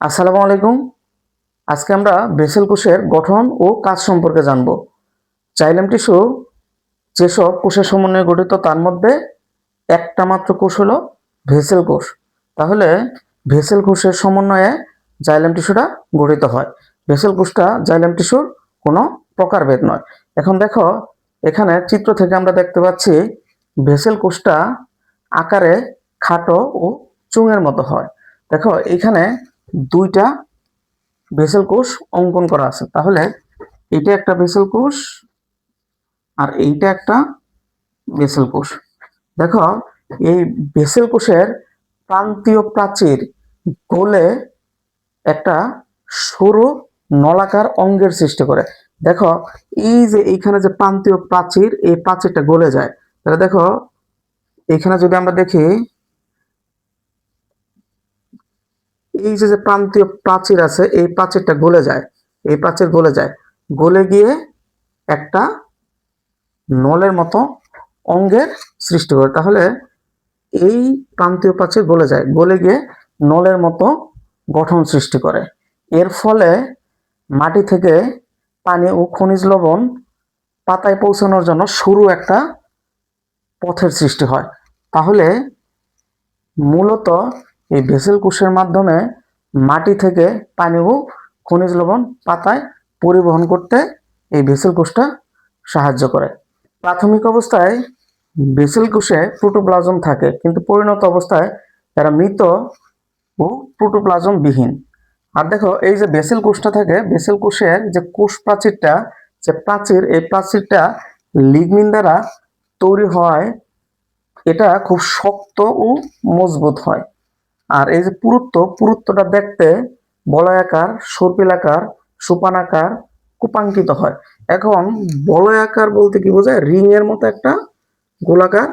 আসসালামু আলাইকুম। আজকে আমরা বেসেল কোষের গঠন ও কাজ সম্পর্কে জানব। জাইলেম টিস্যু যেসব কোষের সমন্বয়ে গঠিত তার মধ্যে একটা মাত্র কোষ হলো ভেসেল কোষ। তাহলে ভেসেল কোষের সমন্বয়ে জাইলেম টিস্যুটা গঠিত হয়। ভেসেল কোষটা জাইলেম টিস্যুর কোনো প্রকারভেদ নয়। এখন দেখো, এখানে চিত্র থেকে আমরা দেখতে পাচ্ছি ভেসেল কোষটা আকারে খাটো ও চুঙের মতো হয়। দেখো, এখানে দুইটা ভেসেল কোষ অঙ্কন করা আছে। তাহলে এটা একটা ভেসেল কোষ আর এইটা একটা ভেসেল কোষ। দেখো, এই ভেসেল কোষের প্রান্তীয় প্রাচীর গলে একটা সরু নলাকার অঙ্গের সৃষ্টি করে। দেখো, এই যে এইখানে যে প্রান্তীয় প্রাচীর, এই প্রাচীরটা গলে যায়। তাহলে দেখো, এখানে যদি আমরা দেখি, এই যে যে প্রান্তীয় প্রাচীর আছে, এই প্রাচীরটা গলে যায়, এই প্রাচীর গলে যায়, গলে গিয়ে একটা নলের মতো অঙ্গের সৃষ্টি করে। তাহলে এই প্রান্তীয় প্রাচীর গলে যায়, গলে গিয়ে নলের মতো গঠন সৃষ্টি করে। এর ফলে মাটি থেকে পানি ও খনিজ লবণ পাতায় পৌঁছানোর জন্য সরু একটা পথের সৃষ্টি হয়। তাহলে মূলত এই ভেসেল কোষের মাধ্যমে মাটি থেকে পানি ও খনিজ লবণ পাতায় পরিবহন করতে এই ভেসেল কোষটা সাহায্য করে। প্রাথমিক অবস্থায় ভেসেল কোষে প্রোটোপ্লাজম থাকে, কিন্তু পরিণত অবস্থায় এরা মৃত ও প্রোটোপ্লাজম বিহীন। আর দেখো, এই যে ভেসেল কোষটা থাকে, ভেসেল কোষের যে কোষ প্রাচীরটা, যে প্রাচীর, এই প্রাচীরটা লিগনিন দ্বারা তৈরি হয়। এটা খুব শক্ত ও মজবুত হয়। আর এই যে পুরুত্বটা দেখতে বলয়াকার, সর্পিলাকার, সোপানাকার, কুপাঙ্কিত হয়। এখন বলয়াকার বলতে কি বোঝায়? রিং এর মতো একটা গোলাকার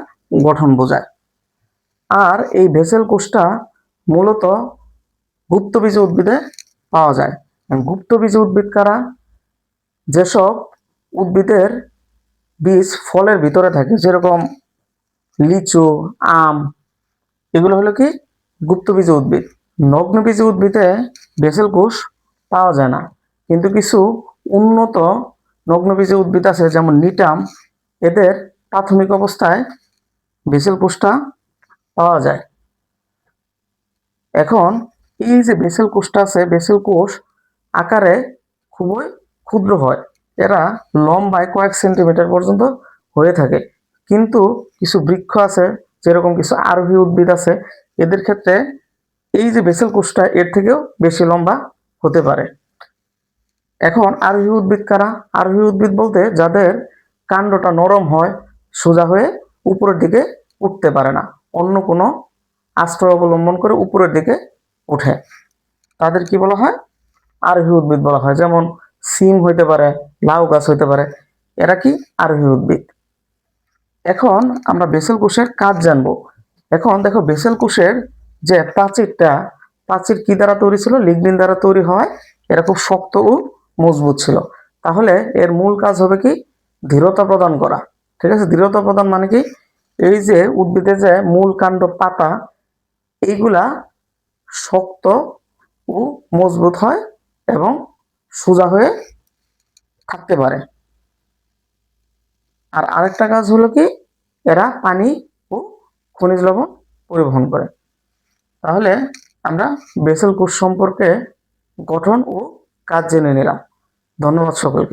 গঠন বোঝায়। আর এই ভেসেল কোষটা মূলত গুপ্তবীজ উদ্ভিদে পাওয়া যায়। গুপ্তবীজ উদ্ভিদ কারা? যেসব উদ্ভিদের বীজ ফলের ভিতরে থাকে, যেরকম লিচু, আম, এগুলো হলো কি গুপ্তবীজ উদ্ভিদ। নগ্নবীজ উদ্ভিদে ভেসেল কোষ পাওয়া যায় না, কিন্তু কিছু উন্নত নগ্নবীজ উদ্ভিদ আছে, যেমন নিটাম, এদের প্রাথমিক অবস্থায় ভেসেল কোষটা পাওয়া যায়। এখন এই যে ভেসেল কোষটা আছে, ভেসেল কোষ আকারে খুবই ক্ষুদ্র হয়। এরা লম্বায় কয়েক সেন্টিমিটার পর্যন্ত হয়ে থাকে। কিন্তু কিছু বৃক্ষ আছে, যেরকম কিছু আরোহী উদ্ভিদ আছে, এদের ক্ষেত্রে এই যে ভেসেল কোষটা এর থেকেও বেশি লম্বা হতে পারে। এখন আরোহী উদ্ভিদ কারা? আরোহী উদ্ভিদ বলতে যাদের কাণ্ডটা নরম হয়, সোজা হয়ে উপরের দিকে উঠতে পারে না, অন্য কোনো আশ্রয় অবলম্বন করে উপরের দিকে ওঠে, তাদের কি বলা হয়? আরোহী উদ্ভিদ বলা হয়। যেমন সিম হইতে পারে, লাউ গাছ হইতে পারে, এরা কি আরোহী উদ্ভিদ। এখন আমরা ভেসেল কোষের কাজ জানবো। এখন দেখো, ভেসেল কোষের যে প্রাচীরটা, প্রাচীর কি দ্বারা তৈরি ছিল? লিগনিন দ্বারা তৈরি হয়। এরা খুব শক্ত ও মজবুত ছিল। তাহলে এর মূল কাজ হবে কি? দৃঢ়তা প্রদান করা। ঠিক আছে, দৃঢ়তা প্রদান মানে কি? এই যে উদ্ভিদের যে মূল কাণ্ড, পাতা, এইগুলা শক্ত ও মজবুত হয় এবং সোজা হয়ে থাকতে পারে। আর আরেকটা কাজ হলো কি? এরা পানি ও খনিজ লবণ পরিবহন করে। তাহলে আমরা ভেসেল কোষ সম্পর্কে গঠন ও কাজ জেনে নিলাম। ধন্যবাদ সকলকে।